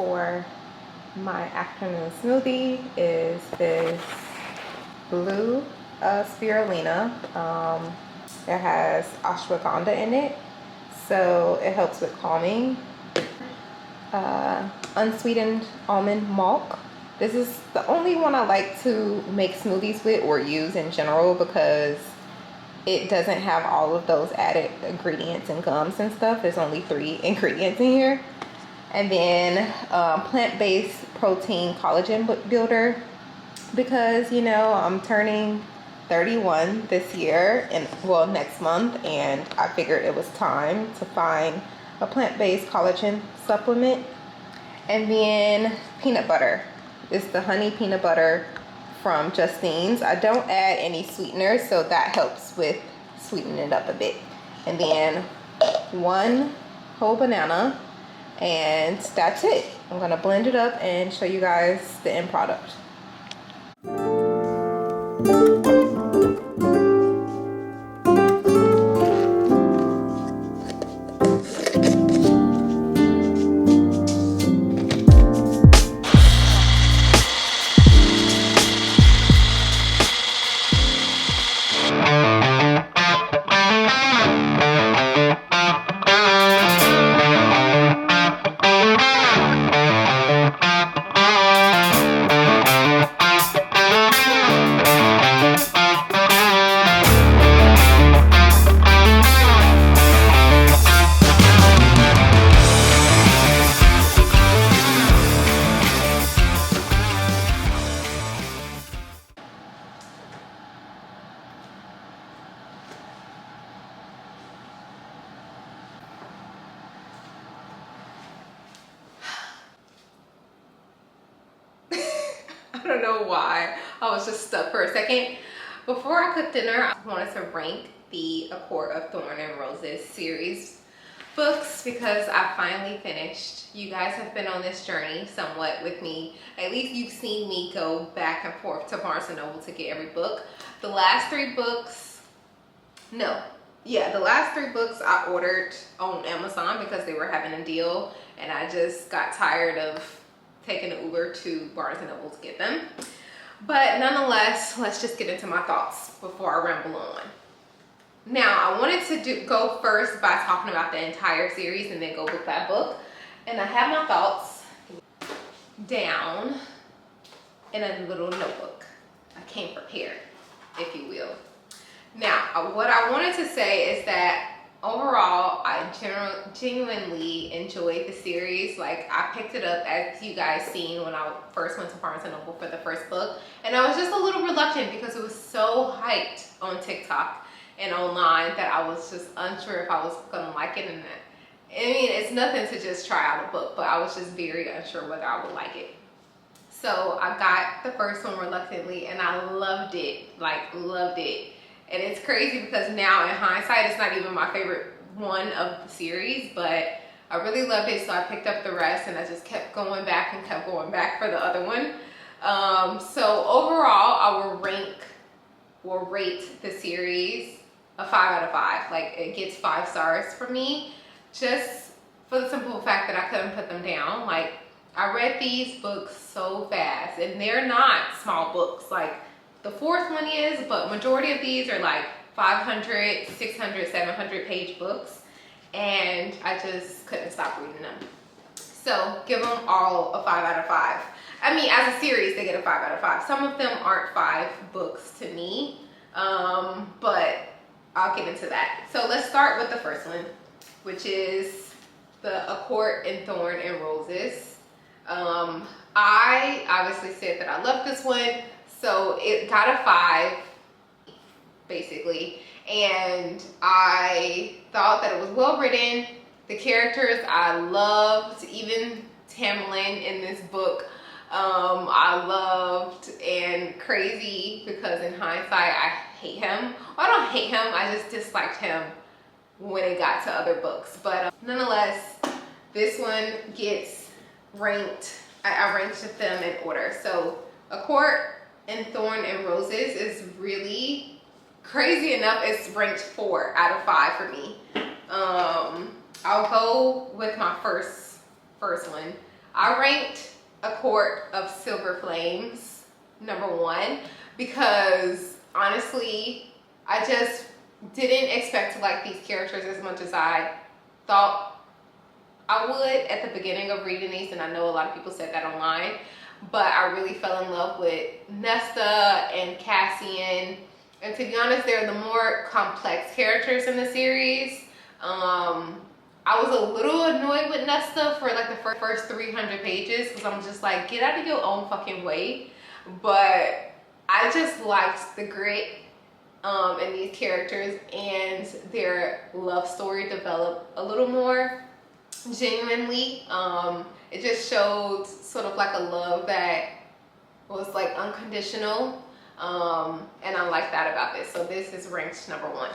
for my afternoon smoothie is this blue spirulina. It has ashwagandha in it, so it helps with calming. Unsweetened almond milk. This is the only one I like to make smoothies with or use in general because it doesn't have all of those added ingredients and gums and stuff. There's only 3 ingredients in here. And then plant-based protein collagen builder, because you know I'm turning 31 this year, and well, next month, and I figured it was time to find a plant-based collagen supplement. And then peanut butter. It's the honey peanut butter from Justine's. I don't add any sweeteners, so that helps with sweetening it up a bit. And then 1 whole banana, and that's it. I'm gonna blend it up and show you guys the end product. I don't know why. I was just stuck for a second. Before I cook dinner, I wanted to rank the A Court of Thorn and Roses series books because I finally finished. You guys have been on this journey somewhat with me. At least you've seen me go back and forth to Barnes & Noble to get every book. The last 3 books, the last 3 books I ordered on Amazon because they were having a deal, and I just got tired of taking an Uber to Barnes & Noble to get them. But nonetheless, let's just get into my thoughts before I ramble on. Now, I wanted to go first by talking about the entire series and then go book by book. And I have my thoughts down in a little notebook. I came prepared, if you will. Now, what I wanted to say is that overall, I genuinely enjoyed the series. Like, I picked it up, as you guys seen, when I first went to Barnes & Noble for the first book. And I was just a little reluctant because it was so hyped on TikTok and online that I was just unsure if I was gonna like it. And I mean, it's nothing to just try out a book, but I was just very unsure whether I would like it. So I got the first one reluctantly, and I loved it, like loved it. And it's crazy because now in hindsight, it's not even my favorite one of the series, but I really loved it. So I picked up the rest, and I just kept going back and kept going back for the other one. So overall, I will rate the series a 5 out of 5. Like, it gets 5 stars for me, just for the simple fact that I couldn't put them down. Like, I read these books so fast, and they're not small books. Like, the 4th one is, but majority of these are like 500, 600, 700 page books, and I just couldn't stop reading them. So give them all a 5 out of 5. I mean, as a series, they get a 5 out of 5. Some of them aren't 5 books to me, but I'll get into that. So let's start with the first one, which is the A Court of Thorn and Roses. I obviously said that I loved this one. So it got a 5, basically, and I thought that it was well written. The characters I loved, even Tamlin in this book, I loved, and Crazy, because in hindsight I hate him. Well, I don't hate him, I just disliked him when it got to other books. But nonetheless, this one gets ranked, I ranked them in order. So A Court and Thorn and Roses is really crazy enough. It's ranked 4 out of 5 for me. I'll go with my first one. I ranked A Court of Silver Flames #1 because honestly, I just didn't expect to like these characters as much as I thought I would at the beginning of reading these, and I know a lot of people said that online, but I really fell in love with Nesta and Cassian, and to be honest, they're the more complex characters in the series. I was a little annoyed with Nesta for like the first 300 pages because I'm just like, get out of your own fucking way. But I just liked the grit in these characters, and their love story developed a little more genuinely. It just showed sort of like a love that was like unconditional, and I like that about this. So this is ranked #1.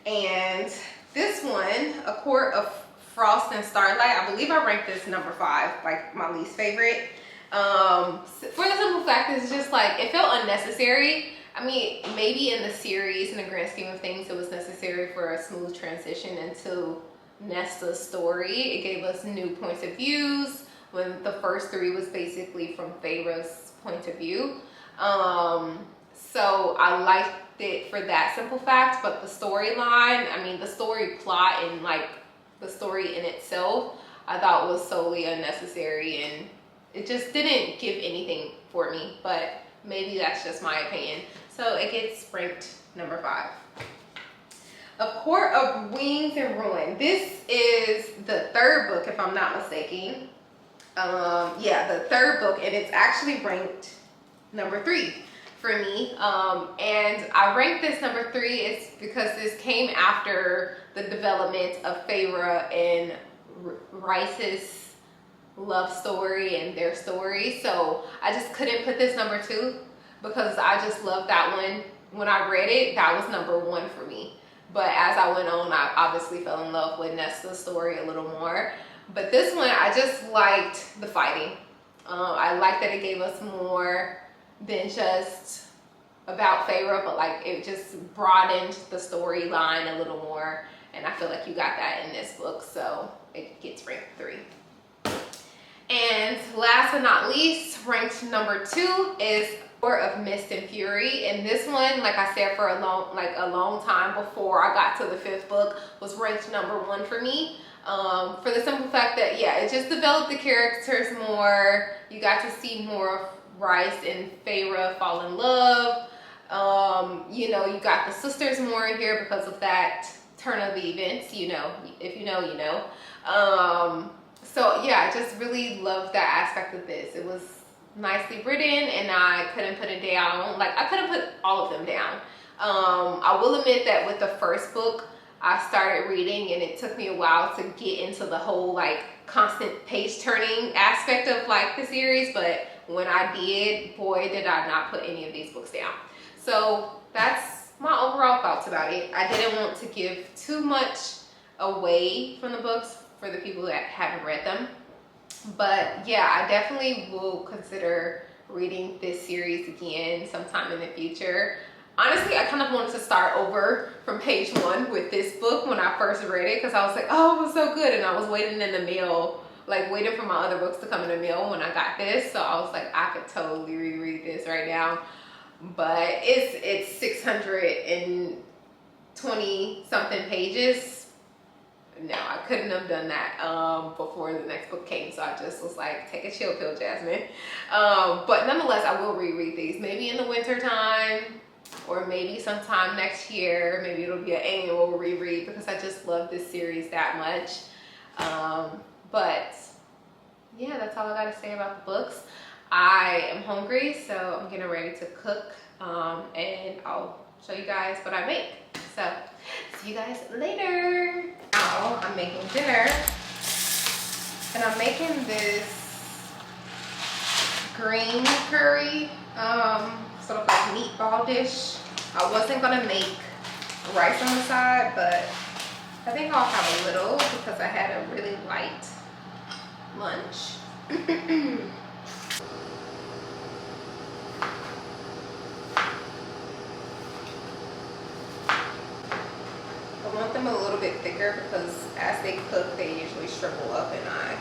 And this one, A Court of Frost and Starlight, I believe I ranked this #5, like my least favorite. For the simple fact, it's just like, it felt unnecessary. I mean, maybe in the series, in the grand scheme of things, it was necessary for a smooth transition into Nesta's story. It gave us new points of views when the first 3 was basically from Feyre's point of view. So I liked it for that simple fact, but the storyline, I mean, the story plot and like the story in itself, I thought was solely unnecessary, and it just didn't give anything for me, but maybe that's just my opinion. So it gets ranked #5. A Court of Wings and Ruin. This is the 3rd book, if I'm not mistaken. Yeah, the 3rd book, and it's actually ranked #3 for me. And I ranked this #3 is because this came after the development of Feyre and Rice's love story and their story. So I just couldn't put this #2 because I just love that one. When I read it, that was #1 for me. But as I went on, I obviously fell in love with Nesta's story a little more. But this one, I just liked the fighting. I liked that it gave us more than just about Feyre, but like it just broadened the storyline a little more. And I feel like you got that in this book, so it gets ranked 3. And last but not least, ranked #2 is Court of Mist and Fury. And this one, like I said, for a long time before I got to the 5th book, was ranked #1 for me. For the simple fact that, yeah, it just developed the characters more. You got to see more of Rice and Feyre fall in love. You know, you got the sisters more in here because of that turn of the events. You know, if you know, you know. So yeah, I just really loved that aspect of this. It was nicely written, and I couldn't put it down. Like, I couldn't put all of them down. I will admit that with the 1st book, I started reading and it took me a while to get into the whole like constant page turning aspect of like the series, but when I did, boy, did I not put any of these books down. So that's my overall thoughts about it. I didn't want to give too much away from the books for the people that haven't read them. But yeah, I definitely will consider reading this series again sometime in the future. Honestly, I kind of wanted to start over from page 1 with this book when I first read it, because I was like, oh, it was so good. And I was waiting in the mail, like waiting for my other books to come in the mail when I got this. So I was like, I could totally reread this right now. But it's 620 something pages. No, I couldn't have done that before the next book came. So I just was like, take a chill pill, Jasmine. But nonetheless, I will reread these. Maybe in the winter time, or maybe sometime next year. Maybe it'll be an annual reread because I just love this series that much. But yeah, that's all I gotta say about the books. I am hungry, so I'm getting ready to cook, and I'll show you guys what I make. So see you guys later. Now I'm making dinner, and I'm making this green curry, sort of like meatball dish. I wasn't gonna make rice on the side, but I think I'll have a little because I had a really light lunch. I want them a little bit thicker because as they cook, they usually shrivel up, and I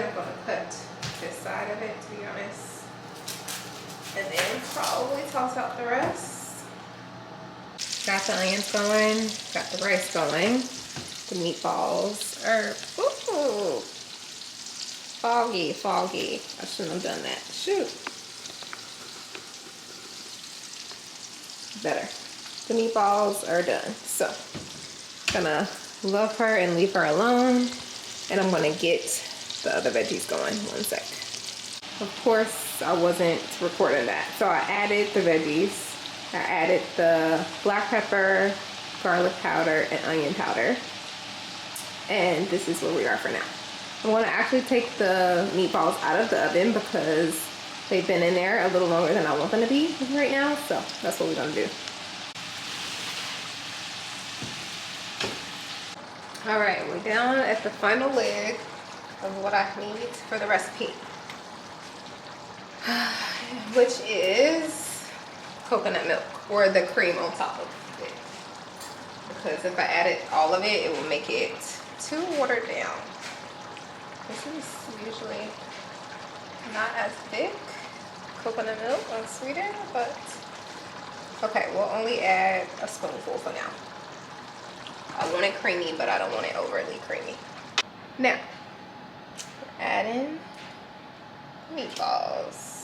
I'm gonna cut this side of it, to be honest. And then probably toss out the rest. Got the onions going, got the rice going. The meatballs are, ooh, foggy. I shouldn't have done that. Shoot. Better. The meatballs are done. So, gonna love her and leave her alone. And I'm gonna get the other veggies going. One sec. Of course, I wasn't recording that. So I added the veggies. I added the black pepper, garlic powder, and onion powder. And this is where we are for now. I'm gonna actually take the meatballs out of the oven because they've been in there a little longer than I want them to be right now. So that's what we're gonna do. All right, we're down at the final leg of what I need for the recipe, which is coconut milk, or the cream on top of it. Because if I added all of it, it will make it too watered down. This is usually not as thick coconut milk on sweeter, but okay, we'll only add a spoonful for now. I want it creamy, but I don't want it overly creamy. Now, we're adding meatballs.